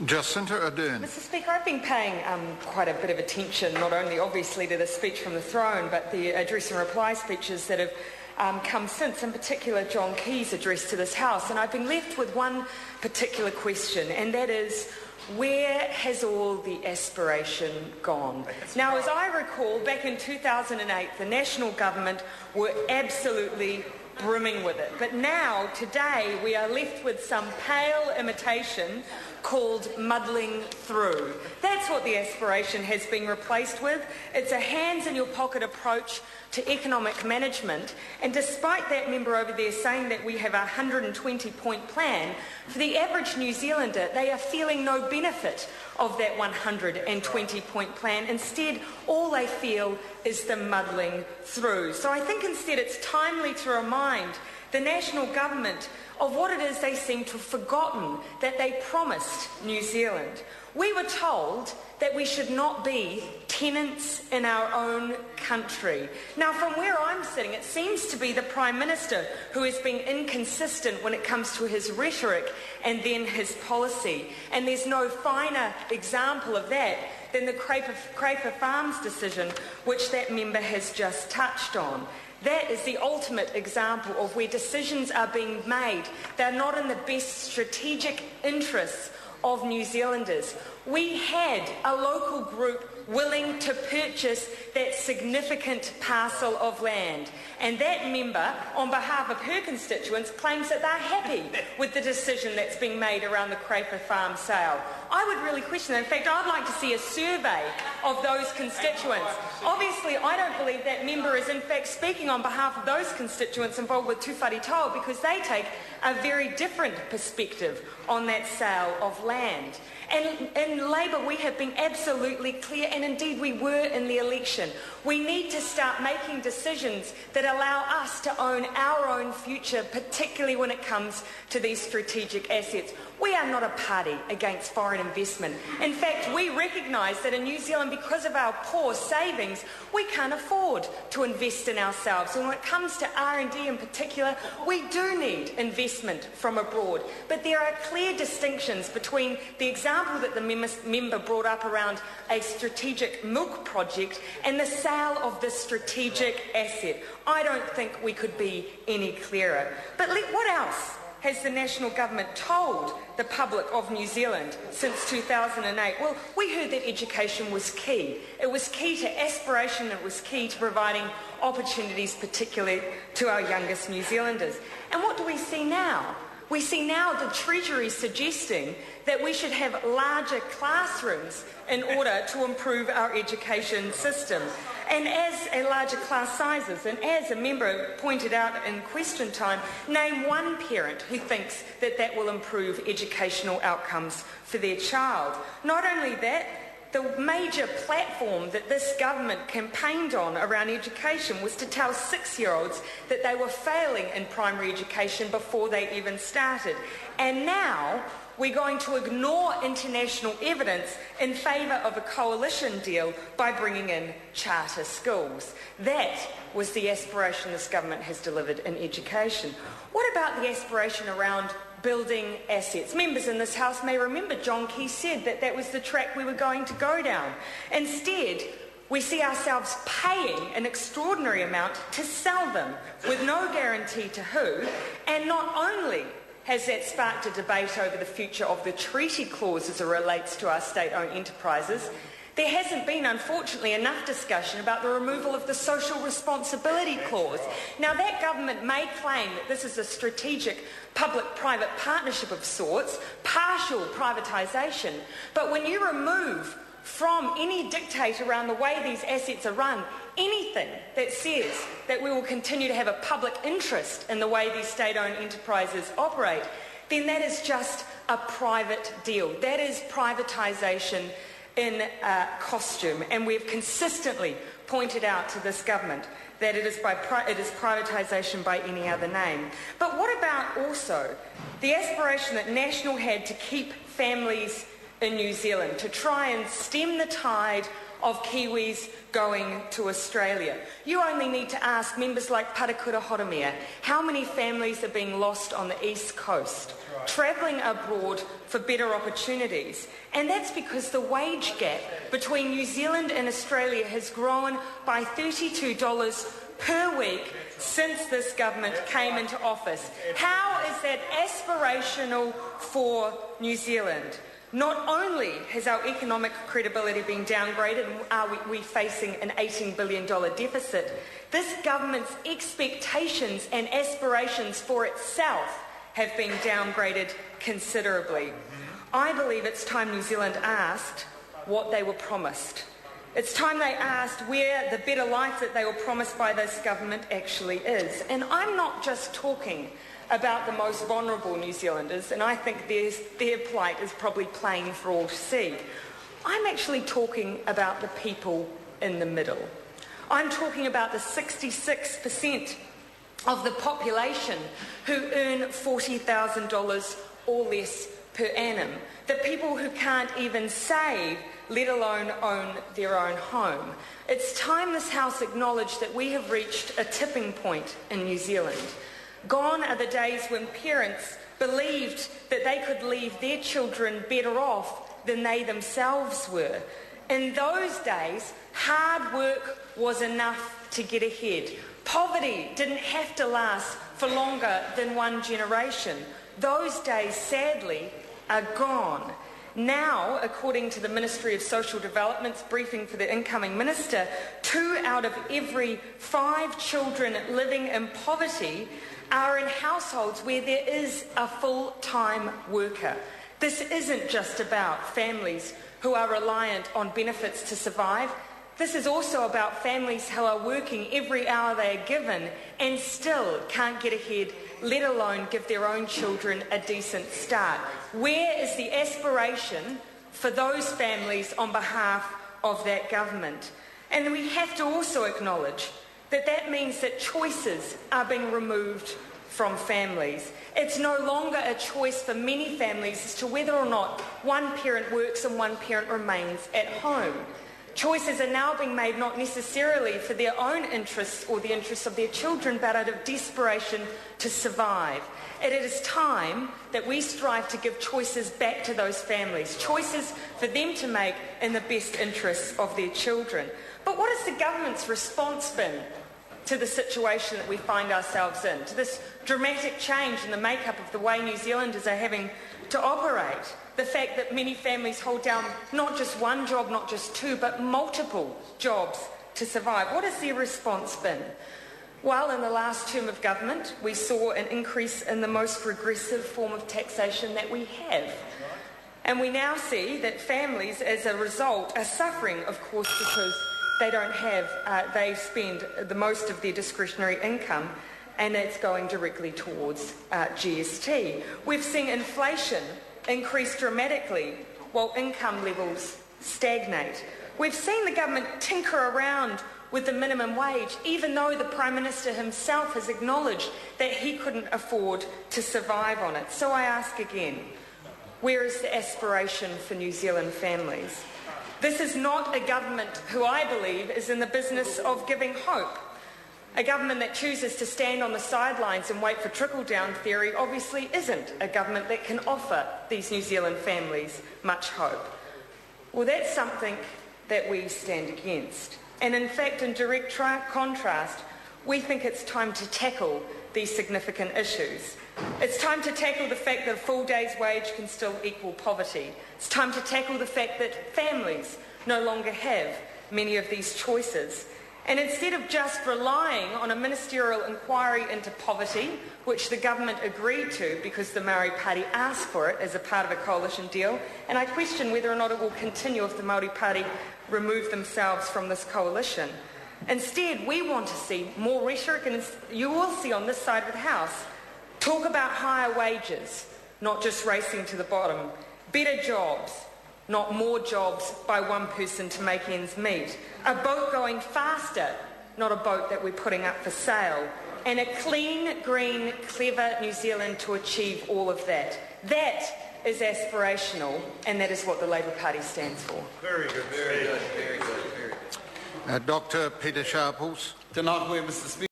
Jacinta Ardern. Mr Speaker, I've been paying quite a bit of attention, not only obviously to the speech from the throne, but the address and reply speeches that have come since, in particular John Key's address to this House. And I've been left with one particular question, and that is, where has all the aspiration gone? Now, as I recall, back in 2008, the national government were absolutely brimming with it. But now, today, we are left with some pale imitation called muddling through. That's what the aspiration has been replaced with. It's a hands-in-your-pocket approach to economic management, and despite that member over there saying that we have a 120-point plan, for the average New Zealander, they are feeling no benefit of that 120-point plan. Instead, all they feel is the muddling through. So I think instead it's timely to remind the national government of what it is they seem to have forgotten that they promised New Zealand. We were told that we should not be tenants in our own country. Now, from where I'm sitting, it seems to be the Prime Minister who has been inconsistent when it comes to his rhetoric and then his policy. And there's no finer example of that than the Crayper Farms decision, which that member has just touched on. That is the ultimate example of where decisions are being made. They're not in the best strategic interests of New Zealanders. We had a local group willing to purchase that significant parcel of land, and that member, on behalf of her constituents, claims that they're happy with the decision that's been made around the Crayper Farm sale. I would really question that. In fact, I'd like to see a survey of those constituents. Obviously, I don't believe that member is in fact speaking on behalf of those constituents involved with Tūwharetoa, because they take a very different perspective on that sale of land. And in Labour, we have been absolutely clear, and indeed we were in the election. We need to start making decisions that allow us to own our own future, particularly when it comes to these strategic assets. We are not a party against foreign investment. In fact, we recognise that in New Zealand, because of our poor savings, we can't afford to invest in ourselves. And when it comes to R&D in particular, we do need investment from abroad. But there are clear distinctions between the example that the member brought up around a strategic milk project and the sale of this strategic asset. I don't think we could be any clearer. But what else has the national government told the public of New Zealand since 2008? Well, we heard that education was key. It was key to aspiration, it was key to providing opportunities, particularly to our youngest New Zealanders. And what do we see now? We see now the Treasury suggesting that we should have larger classrooms in order to improve our education system. And as a larger class sizes, and as a member pointed out in question time, name one parent who thinks that that will improve educational outcomes for their child. Not only that, the major platform that this government campaigned on around education was to tell 6-year-olds that they were failing in primary education before they even started. And now we're going to ignore international evidence in favour of a coalition deal by bringing in charter schools. That was the aspiration this government has delivered in education. What about the aspiration around building assets? Members in this House may remember John Key said that that was the track we were going to go down. Instead, we see ourselves paying an extraordinary amount to sell them, with no guarantee to who, and not only has that sparked a debate over the future of the treaty clause as it relates to our state-owned enterprises, there hasn't been, unfortunately, enough discussion about the removal of the social responsibility clause. Now, that government may claim that this is a strategic public-private partnership of sorts, partial privatisation, but when you remove from any dictate around the way these assets are run anything that says that we will continue to have a public interest in the way these state-owned enterprises operate, then that is just a private deal. That is privatisation in costume, and we've consistently pointed out to this government that it is privatisation by any other name. But what about also the aspiration that National had to keep families in New Zealand, to try and stem the tide of Kiwis going to Australia? You only need to ask members like Parakura Horomia how many families are being lost on the East Coast travelling abroad for better opportunities. And that's because the wage gap between New Zealand and Australia has grown by $32 per week since this government came into office. How is that aspirational for New Zealand? Not only has our economic credibility been downgraded and are we facing an $18 billion deficit, this government's expectations and aspirations for itself have been downgraded considerably. I believe it's time New Zealand asked what they were promised. It's time they asked where the better life that they were promised by this government actually is. And I'm not just talking about the most vulnerable New Zealanders, and I think their plight is probably plain for all to see. I'm actually talking about the people in the middle. I'm talking about the 66% of the population who earn $40,000 or less per annum, the people who can't even save, let alone own their own home. It's time this House acknowledged that we have reached a tipping point in New Zealand. Gone are the days when parents believed that they could leave their children better off than they themselves were. In those days, hard work was enough to get ahead. Poverty didn't have to last for longer than one generation. Those days, sadly, are gone. Now, according to the Ministry of Social Development's briefing for the incoming minister, 2 out of every 5 children living in poverty are in households where there is a full-time worker. This isn't just about families who are reliant on benefits to survive. This is also about families who are working every hour they are given and still can't get ahead, let alone give their own children a decent start. Where is the aspiration for those families on behalf of that government? And we have to also acknowledge that that means that choices are being removed from families. It's no longer a choice for many families as to whether or not one parent works and one parent remains at home. Choices are now being made not necessarily for their own interests or the interests of their children, but out of desperation to survive. And it is time that we strive to give choices back to those families, choices for them to make in the best interests of their children. But what has the government's response been to the situation that we find ourselves in, to this dramatic change in the makeup of the way New Zealanders are having to operate? The fact that many families hold down not just one job, not just 2, but multiple jobs to survive. What has their response been? Well, in the last term of government, we saw an increase in the most regressive form of taxation that we have. And we now see that families, as a result, are suffering, of course, because they don't have, they spend the most of their discretionary income, and it's going directly towards GST. We've seen inflation increase dramatically while income levels stagnate. We've seen the government tinker around with the minimum wage, even though the Prime Minister himself has acknowledged that he couldn't afford to survive on it. So I ask again, where is the aspiration for New Zealand families? This is not a government who I believe is in the business of giving hope. A government that chooses to stand on the sidelines and wait for trickle-down theory obviously isn't a government that can offer these New Zealand families much hope. Well, that's something that we stand against. And in fact, in direct contrast, we think it's time to tackle these significant issues. It's time to tackle the fact that a full day's wage can still equal poverty. It's time to tackle the fact that families no longer have many of these choices. And instead of just relying on a ministerial inquiry into poverty, which the government agreed to because the Māori Party asked for it as a part of a coalition deal, and I question whether or not it will continue if the Māori Party remove themselves from this coalition. Instead, we want to see more rhetoric, and you will see on this side of the House, talk about higher wages, not just racing to the bottom, better jobs, not more jobs by one person to make ends meet, a boat going faster, not a boat that we're putting up for sale, and a clean, green, clever New Zealand to achieve all of that. That is aspirational, and that is what the Labour Party stands for. Very good, very good, very good. Dr. Peter Sharples. Tēnā koe, Mr. Speaker.